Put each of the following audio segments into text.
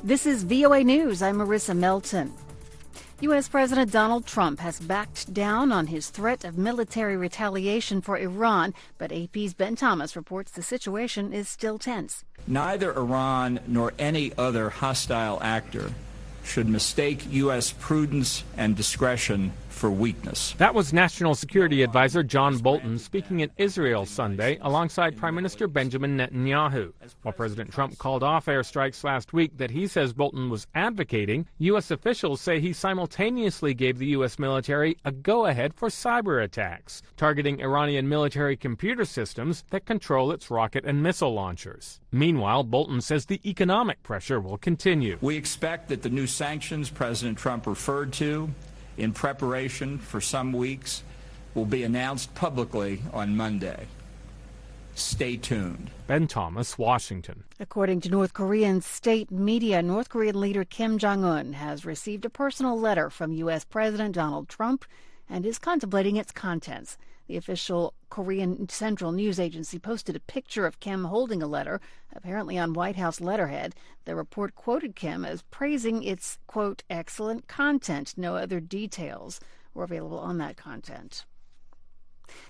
This is VOA News. I'm Marissa Melton. U.S. President Donald Trump has backed down on his threat of military retaliation for Iran, but AP's Ben Thomas reports the situation is still tense. Neither Iran nor any other hostile actor should mistake U.S. prudence and discretion for weakness. That was National Security Advisor John Bolton speaking in Israel Sunday alongside Prime Minister Benjamin Netanyahu. While President Trump called off airstrikes last week that he says Bolton was advocating, U.S. officials say he simultaneously gave the U.S. military a go-ahead for cyber attacks, targeting Iranian military computer systems that control its rocket and missile launchers. Meanwhile, Bolton says the economic pressure will continue. We expect that the new sanctions President Trump referred to in preparation for some weeks will be announced publicly on Monday. Stay tuned. Ben Thomas, Washington. According to North Korean state media, North Korean leader Kim Jong-un has received a personal letter from U.S. President Donald Trump and is contemplating its contents. The official Korean Central News Agency posted a picture of Kim holding a letter, apparently on White House letterhead. The report quoted Kim as praising its, quote, excellent content. No other details were available on that content.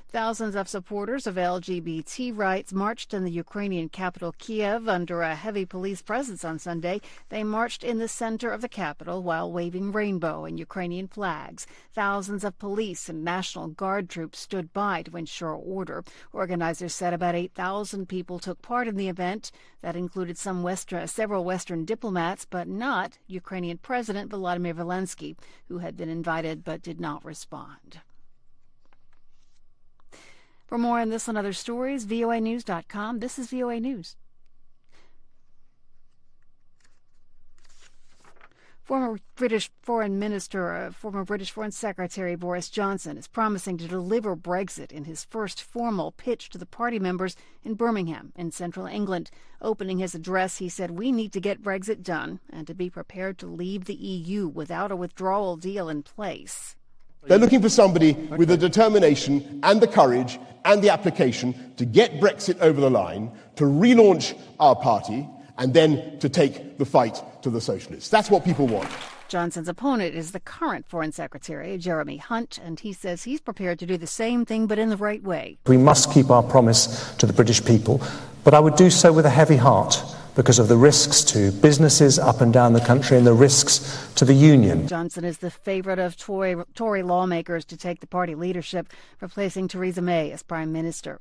Thousands of supporters of LGBT rights marched in the Ukrainian capital Kiev under a heavy police presence on Sunday. They marched in the center of the capital while waving rainbow and Ukrainian flags. Thousands of police and National Guard troops stood by to ensure order. Organizers said about 8,000 people took part in the event. That included several Western diplomats, but not Ukrainian President Volodymyr Zelensky, who had been invited but did not respond. For more on this and other stories, voanews.com. This is VOA News. Former British Foreign Secretary Boris Johnson is promising to deliver Brexit in his first formal pitch to the party members in Birmingham, in central England. Opening his address, he said, "We need to get Brexit done and to be prepared to leave the EU without a withdrawal deal in place." They're looking for somebody with the determination and the courage and the application to get Brexit over the line, to relaunch our party, and then to take the fight to the socialists. That's what people want. Johnson's opponent is the current Foreign Secretary, Jeremy Hunt, and he says he's prepared to do the same thing but in the right way. We must keep our promise to the British people, but I would do so with a heavy heart, because of the risks to businesses up and down the country and the risks to the union. Johnson is the favorite of Tory lawmakers to take the party leadership, replacing Theresa May as Prime Minister.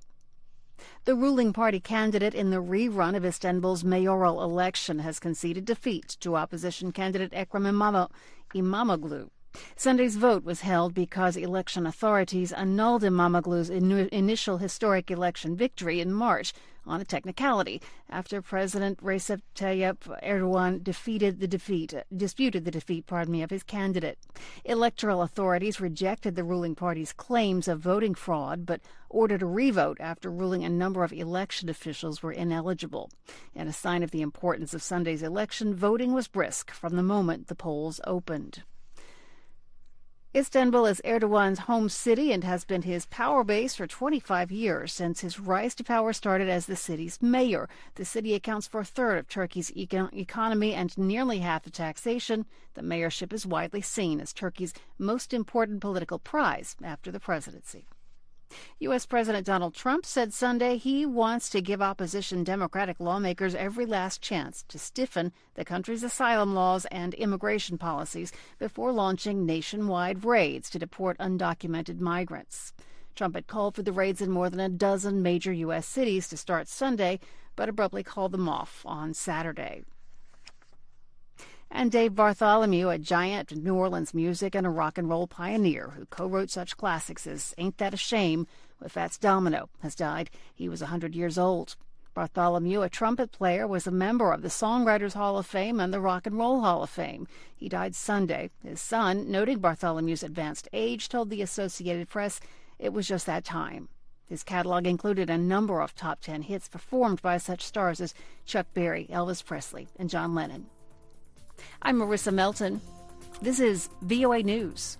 The ruling party candidate in the rerun of Istanbul's mayoral election has conceded defeat to opposition candidate Ekrem Imamoglu. Sunday's vote was held because election authorities annulled Imamoglu's initial historic election victory in March on a technicality after President Recep Tayyip Erdogan disputed the defeat of his candidate. Electoral authorities rejected the ruling party's claims of voting fraud, but ordered a revote after ruling a number of election officials were ineligible. In a sign of the importance of Sunday's election, voting was brisk from the moment the polls opened. Istanbul is Erdogan's home city and has been his power base for 25 years since his rise to power started as the city's mayor. The city accounts for a third of Turkey's economy and nearly half the taxation. The mayorship is widely seen as Turkey's most important political prize after the presidency. U.S. President Donald Trump said Sunday he wants to give opposition Democratic lawmakers every last chance to stiffen the country's asylum laws and immigration policies before launching nationwide raids to deport undocumented migrants. Trump had called for the raids in more than a dozen major U.S. cities to start Sunday, but abruptly called them off on Saturday. And Dave Bartholomew, a giant of New Orleans music and a rock and roll pioneer who co-wrote such classics as Ain't That a Shame with Fats Domino, has died. He was 100 years old. Bartholomew, a trumpet player, was a member of the Songwriters Hall of Fame and the Rock and Roll Hall of Fame. He died Sunday. His son, noting Bartholomew's advanced age, told the Associated Press it was just that time. His catalog included a number of top 10 hits performed by such stars as Chuck Berry, Elvis Presley, and John Lennon. I'm Marissa Melton. This is VOA News.